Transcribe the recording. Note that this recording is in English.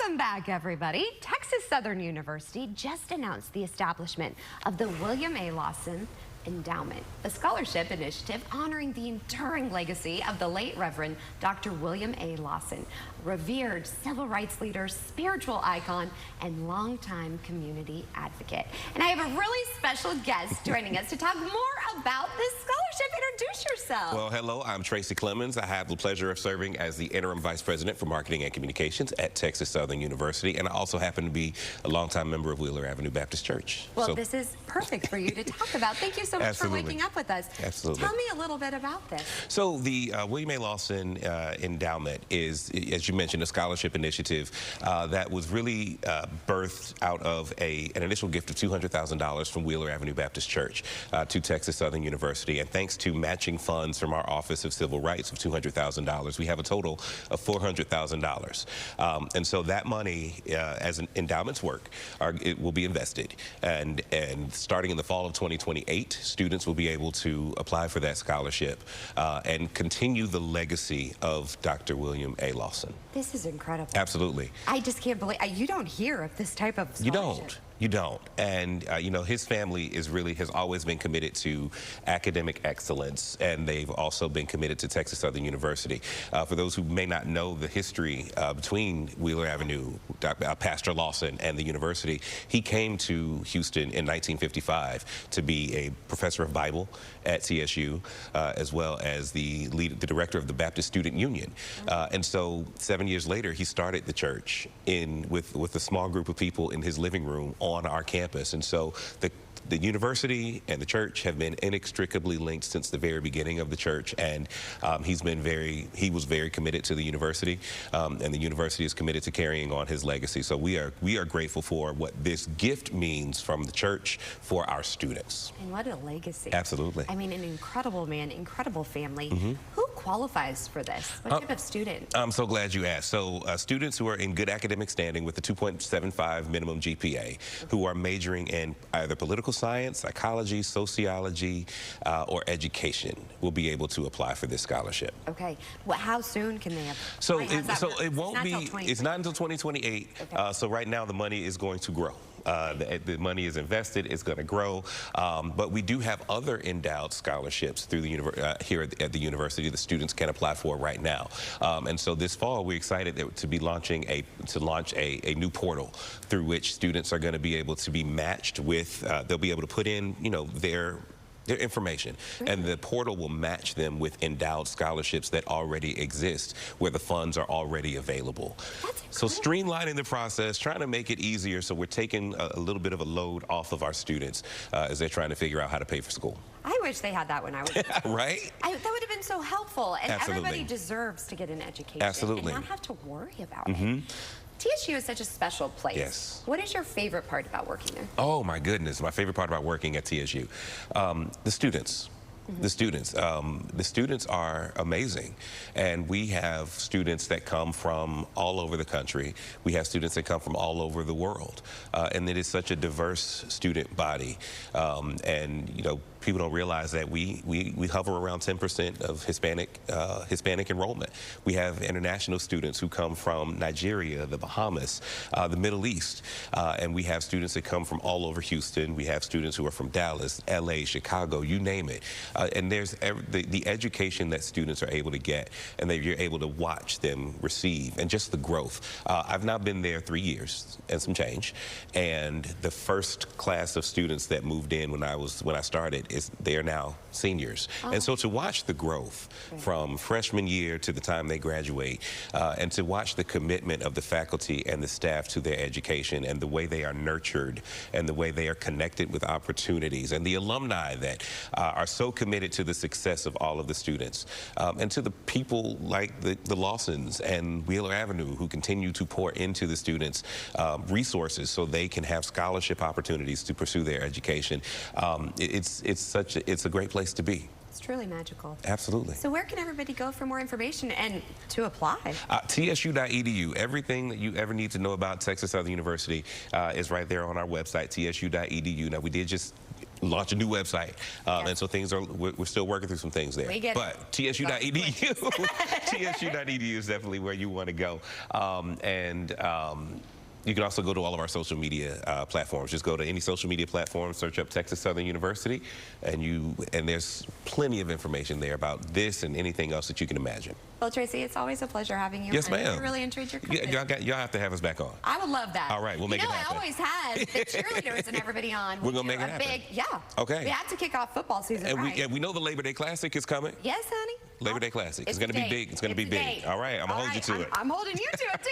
Welcome back, everybody. Texas Southern University just announced the establishment of the William A. Lawson Endowment, a scholarship initiative honoring the enduring legacy of the late Reverend Dr. William A. Lawson, revered civil rights leader, spiritual icon, and longtime community advocate. And I have a really special guest joining us to talk more about this scholarship. Introduce yourself. Well, hello, I'm Tracy Clemens. I have the pleasure of serving as the Interim Vice President for Marketing and Communications at Texas Southern University, and I also happen to be a longtime member of Wheeler Avenue Baptist Church. Well, this is perfect for you to talk about. Thank you so much for waking up with us. Absolutely. Tell me a little bit about this. So the William A. Lawson Endowment is, as you mentioned, a scholarship initiative that was really birthed out of an initial gift of $200,000 from Wheeler Avenue Baptist Church to Texas Southern University. And thanks to matching funds from our Office of Civil Rights of $200,000, we have a total of $400,000. And so that money, as endowments work, it will be invested. And starting in the fall of 2028, students will be able to apply for that scholarship and continue the legacy of Dr. William A. Lawson. This is incredible. Absolutely. I just can't believe, you don't hear of this type of scholarship. You don't. You don't. And, you know, his family has always been committed to academic excellence, and they've also been committed to Texas Southern University. For those who may not know the history between Wheeler Avenue, Pastor Lawson, and the university, he came to Houston in 1955 to be a professor of Bible at TSU, as well as the director of the Baptist Student Union. And so 7 years later, he started the church with a small group of people in his living room on our campus. And so the university and the church have been inextricably linked since the very beginning of the church, and he was very committed to the university, and the university is committed to carrying on his legacy. So we are grateful for what this gift means from the church for our students. And what a legacy. Absolutely. I mean, an incredible man, incredible family. Who qualifies for this? What type of student? I'm so glad you asked. So students who are in good academic standing with a 2.75 minimum GPA, who are majoring in either political science, psychology, sociology, or education will be able to apply for this scholarship. Okay. Well, how soon can they apply? So it won't be, it's not until 2028. Okay. So right now the money is going to grow. The money is invested, it's going to grow, but we do have other endowed scholarships through the here at the university that students can apply for right now. And so this fall we're excited to be launching launch a new portal through which students are going to be able to be matched with, they'll be able to put in, you know, their information, and the portal will match them with endowed scholarships that already exist, where the funds are already available. So streamlining the process, trying to make it easier, so we're taking a little bit of a load off of our students as they're trying to figure out how to pay for school. I wish they had that when I was right? That would have been so helpful, and Absolutely. everybody deserves to get an education. Absolutely. And not have to worry about it. TSU is such a special place. Yes. What is your favorite part about working there? Oh my goodness, my favorite part about working at TSU, the students. The students are amazing, and we have students that come from all over the country. We have students that come from all over the world, and it is such a diverse student body. And you know, people don't realize that we hover around 10% of Hispanic enrollment. We have international students who come from Nigeria, the Bahamas, the Middle East, and we have students that come from all over Houston. We have students who are from Dallas, LA, Chicago, you name it. And there's the education that students are able to get, and that you're able to watch them receive, and just the growth. I've now been there 3 years and some change, and the first class of students that moved in when I started, they are now seniors. And so to watch the growth from freshman year to the time they graduate, and to watch the commitment of the faculty and the staff to their education, and the way they are nurtured, and the way they are connected with opportunities, and the alumni that are so committed to the success of all of the students, and to the people like the Lawsons and Wheeler Avenue who continue to pour into the students resources so they can have scholarship opportunities to pursue their education. It's a great place to be. It's truly magical. Absolutely. So where can everybody go for more information and to apply? TSU.edu. Everything that you ever need to know about Texas Southern University is right there on our website, TSU.edu. Now, we did just launch a new website. And so things are, we're still working through some things there. We get but it. TSU.edu, TSU.edu is definitely where you want to go. You can also go to all of our social media platforms. Just go to any social media platform, search up Texas Southern University, and there's plenty of information there about this and anything else that you can imagine. Well, Tracy, it's always a pleasure having you. Yes, ma'am. I really enjoyed your company. Y'all have to have us back on. I would love that. All right, we'll make it happen. I always had the cheerleaders and everybody on. We're gonna make it happen. Okay. We have to kick off football season, and we know the Labor Day Classic is coming. Yes, honey. Labor Day Classic. It's going to be big. It's going to be big. All right, I'm going to hold you to it. I'm holding you to it, too.